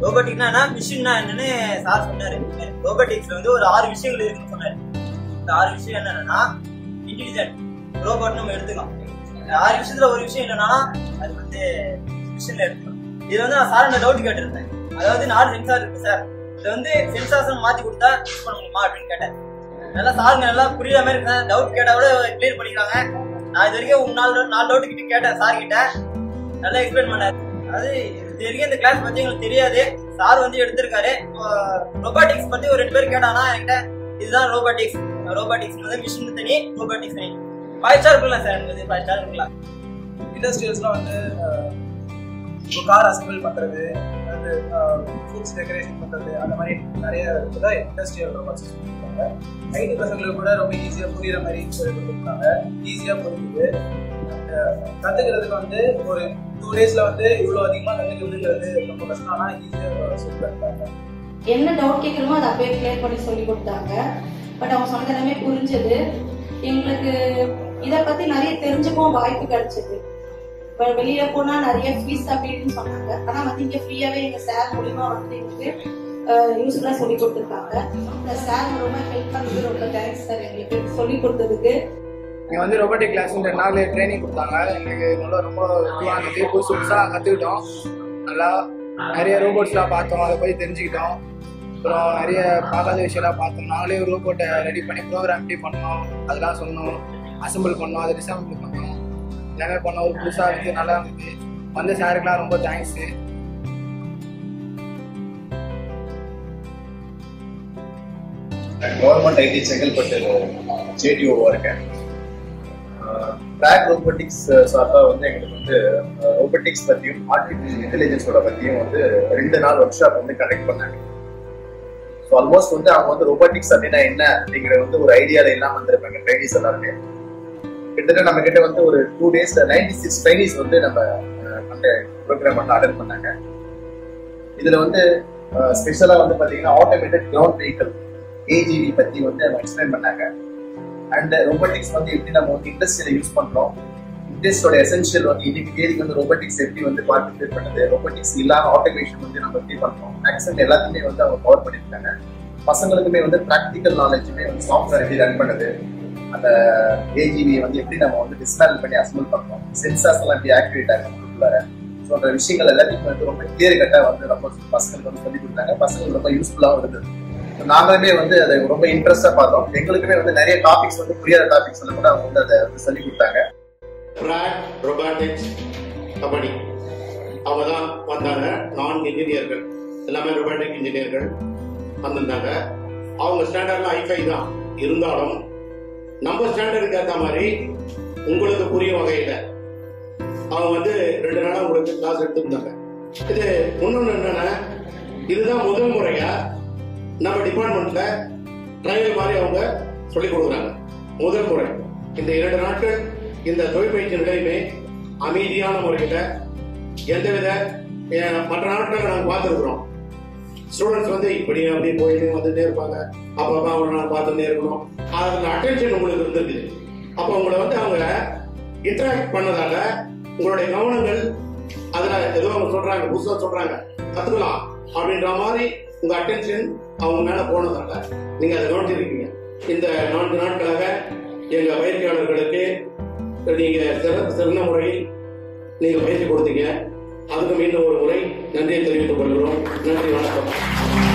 ரோபோட்டிக்னா மிஷின்னா என்னன்னு சார் சொன்னாரு. ரோபோட்டிக்ஸ்ல வந்து ஒரு 6 விஷயங்கள் இருக்குன்னு சொன்னாரு. இந்த 6 விஷயம் என்னன்னா இன்டெலிஜென்ட் ரோபோட் நம்ம எடுத்துக்கலாம். இந்த 6 விஷயத்துல ஒரு விஷயம் என்னன்னா அது வந்து மிஷின்ல எடுத்துக்கலாம். இது வந்து நான் சார் டவுட் கேட்டிருந்தேன். அதாவது 4 சென்சார் இருக்கு சார், இதை வந்து சென்சார்ஸ் மாத்தி கொடுத்தா யூஸ் பண்ண முடியுமா அப்படின்னு கேட்டேன். நல்லா சாருங்க நல்லா புரியுற மாதிரி இருக்கேன். டவுட் கேட்டா கூட கிளியர் பண்ணிக்கிறாங்க. நான் இது வரைக்கும் 4 டவுட் கிட்ட கேட்டேன் சார் கிட்ட, நல்லா எக்ஸ்பிளைன் பண்ணாரு. அது இது வரைக்கும் இந்த கிளாஸ் பத்தி எங்களுக்கு தெரியாது. சார் வந்து எடுத்திருக்காரு. ரோபோட்டிக்ஸ் பத்தி ஒரு 2 பேர் கேட்டானா என்கிட்ட இதுதான் ரோபோட்டிக்ஸ். ரோபோட்டிக்ஸ் வந்து மிஷின் தனி, ரோபோட்டிக்ஸ் தனி. 5 ஸ்டார் இருக்கலாம் சார், எனக்கு 5 ஸ்டார் இருக்கலாம். இண்டஸ்ட்ரியல்ஸ்லாம் வந்து கார் அசம்பிள் பண்றது, அது ஃபுட்ஸ் டெக்கரேஷன் பண்றது, அந்த மாதிரி நிறைய இருக்குதான் இண்டஸ்ட்ரியல் ரோபோட்ஸ் சொல்லியிருக்காங்க. ஐடி பசங்களுக்கு கூட ரொம்ப ஈஸியாக புரியுற மாதிரி சொல்லி கொடுத்துருக்காங்க. ஈஸியாக புரியுது. கற்றுக்கிறதுக்கு வந்து ஒரு 2 டேஸ்ல வந்து இவ்வளோ அதிகமாக கற்றுக்கிறதுங்கிறது ரொம்ப கஷ்டம். ஆனால் ஈஸியாக சொல்லி தருவாங்க. என்ன டவுட் கேட்குறோமோ அதை அப்படியே கிளியர் பண்ணி சொல்லி கொடுத்தாங்க. பட் அவங்க சொன்னது எல்லாமே புரிஞ்சது. எங்களுக்கு இதை பற்றி நிறைய தெரிஞ்சுக்கவும் வாய்ப்பு கிடைச்சது. வெளியில போனா நிறைய ஃபீஸ் அப்படின்னு சொன்னாங்க. ஆனா வந்து இங்க ஃப்ரீயாவே எங்க சார் மூலியமா வந்து எங்களுக்கு யூஸ்ஃபுல்லா சொல்லி கொடுத்துருக்காங்க. இந்த சார் ரொம்ப ஹெல்ப் பண்ணது ரொம்ப தேங்க்ஸ் சார் எங்களுக்கு சொல்லி கொடுத்ததுக்கு. இங்கே வந்து ரோபோட்டிக் கிளாஸ் 2 நாள் ட்ரைனிங் கொடுத்தாங்க. எங்களுக்கு நல்லா ரொம்ப இதுவாக இருந்தது. புதுசாக கற்றுக்கிட்டோம். நல்லா நிறைய ரோபோட்ஸ்லாம் பார்த்தோம், அதை போய் தெரிஞ்சுக்கிட்டோம். அப்புறம் நிறைய பார்க்காத விஷயம்லாம் பார்த்தோம். நாங்களே ஒரு ரோபோட்டை ரெடி பண்ணி ப்ரோக்ராம் எப்படி பண்ணோம் அதெல்லாம் சொன்னோம். அசம்பிள் பண்ணோம், அதை டிசம்பிள் பண்ணோம், எல்லாமே பண்ண ஒரு புதுசாக இருந்து நல்லா இருந்தது. வந்த சாருக்கெல்லாம் ரொம்ப தேங்க்ஸு. கவர்மெண்ட் ஐடி செங்கல்பட்டு ஜேடிஓவாக இருக்கேன். பிராக் ரோபோட்டிக்ஸ் சார்பாக வந்து எங்களுக்கு வந்து ரோபோட்டிக்ஸ் பற்றியும் ஆர்டிஃபிஷியல் இன்டெலிஜென்ஸோட பற்றியும் வந்து 2 நாள் ஒர்க் ஷாப் வந்து கண்டக்ட் பண்ணாங்க. ஸோ ஆல்மோஸ்ட் வந்து அவங்க வந்து ரோபோட்டிக்ஸ் அப்படின்னா என்ன அப்படிங்கிற வந்து ஒரு ஐடியாவில் இல்லாமல் வந்திருப்பாங்க ட்ரைனிஸ் எல்லாருமே. கிட்டத்தட்ட நம்ம கிட்ட வந்து ஒரு 2 டேஸ்ல 96 ட்ரைனிஸ் வந்து நம்ம அந்த ப்ரோக்ராம் வந்து அட்டெண்ட் பண்ணாங்க. இதுல வந்து ஸ்பெஷலா வந்து பாத்தீங்கன்னா ஆட்டோமேட்டட் கிரவுண்ட் வெஹிக்கிள் ஏஜிவி பத்தி வந்து நம்ம எக்ஸ்பிளைன் பண்ணாங்க. அண்ட் ரோபோட்டிக்ஸ் வந்து எப்படி நம்ம வந்து இண்டஸ்ட்ரியில யூஸ் பண்றோம், இண்டஸ்ட்ரியோட எசென்ஷியல் வந்து இன்னைக்கு தேதிக்கு வந்து ரோபோட்டிக்ஸ் எப்படி வந்து பார்ட்டிசிபேட் பண்ணுது, ரோபோட்டிக்ஸ் இல்லாம ஆட்டோமேஷன் வந்து நம்ம எப்படி பண்றோம், மேக்ஸிமம் எல்லாத்தையுமே வந்து அவங்க கவர் பண்ணிருக்காங்க. பசங்களுக்குமே வந்து ப்ராக்டிக்கல் நாலேஜுமே வந்து சாஃப்ட்வேர் எப்படி ரன் பண்ணுது, அந்த ஏஜிவியை வந்து எப்படி நம்ம வந்து டிஸ்மேண்டில் பண்ணி அசம்பிள் பண்றோம், சென்சார்ஸ் எல்லாம் எப்படி ஆக்டிவேட் ஆகும் ஸோ அந்த விஷயங்கள் எல்லாத்தையும் வந்து ரொம்ப கிளியர் கட்டா வந்து ரொம்ப பசங்களுக்கு வந்து சொல்லி கொடுத்தாங்க. பசங்களுக்கு ரொம்ப யூஸ்ஃபுல்லாகவும் இருந்தது. நாங்களுமே வந்து அதை ரொம்ப இன்ட்ரெஸ்டா பார்த்தோம். எங்களுக்குமே வந்து நிறைய டாபிக்ஸ் வந்து புரியாத டாபிக்ஸ் எல்லாம் கூட அவங்க வந்து அதை வந்து சொல்லி கொடுத்தாங்க. பிராக் ரோபாட்டிக்ஸ் கம்பெனி அவங்க தான் வந்தாங்க. 4 இன்ஜினியர்கள் எல்லாமே ரோபாட்டிக் இன்ஜினியர்கள் வந்திருந்தாங்க. அவங்க ஸ்டாண்டர்ட்ல I.I தான் இருந்தாலும் நம்ம ஸ்டாண்டர்டுக்கு ஏற்ற மாதிரி உங்களுக்கு புரிய வகையில அவங்க வந்து 2 நாளா உங்களுக்கு கிளாஸ் எடுத்துருந்தாங்க. இது இன்னொன்னு என்னன்னா, இதுதான் முதல் முறையா நம்ம டிபார்ட்மெண்ட்ல ட்ரையல் மாதிரி அவங்க சொல்லிக் கொடுக்குறாங்க. முதல் முறை இந்த 2 நாட்கள் இந்த தொழிற்பயிற்சி நிலையமே அமைதியான முறையில எந்தவித மற்ற நாட்கள் நாங்கள் பார்த்துருக்குறோம். ஸ்டூடெண்ட்ஸ் வந்து இப்படி அப்படி போயிட்டு வந்துட்டே இருப்பாங்க. அப்பப்பா ஒரு நாள் பார்த்துட்டே இருக்கணும். அதுல அட்டென்ஷன் உங்களுக்கு இருந்திருக்குது. அப்போ உங்களை வந்து அவங்க இன்டராக்ட் பண்ணதால உங்களுடைய கவனங்கள் அதுல ஏதோ அவங்க சொல்றாங்க, புதுசாக சொல்றாங்க, கத்துக்கலாம் அப்படின்ற மாதிரி உங்க அட்டென்ஷன் அவங்க மேல போனதால நீங்க அதை கவனிச்சிருக்கீங்க. இந்த 4 நாட்களாக எங்க பயிற்சியாளர்களுக்கு நீங்க சிறந்த முறையில் நீங்க பயிற்சி கொடுத்தீங்க. அதுக்கு மீண்டும் ஒரு முறை நன்றியை தெரிவித்துக் கொள்கிறோம். நன்றி, வணக்கம்.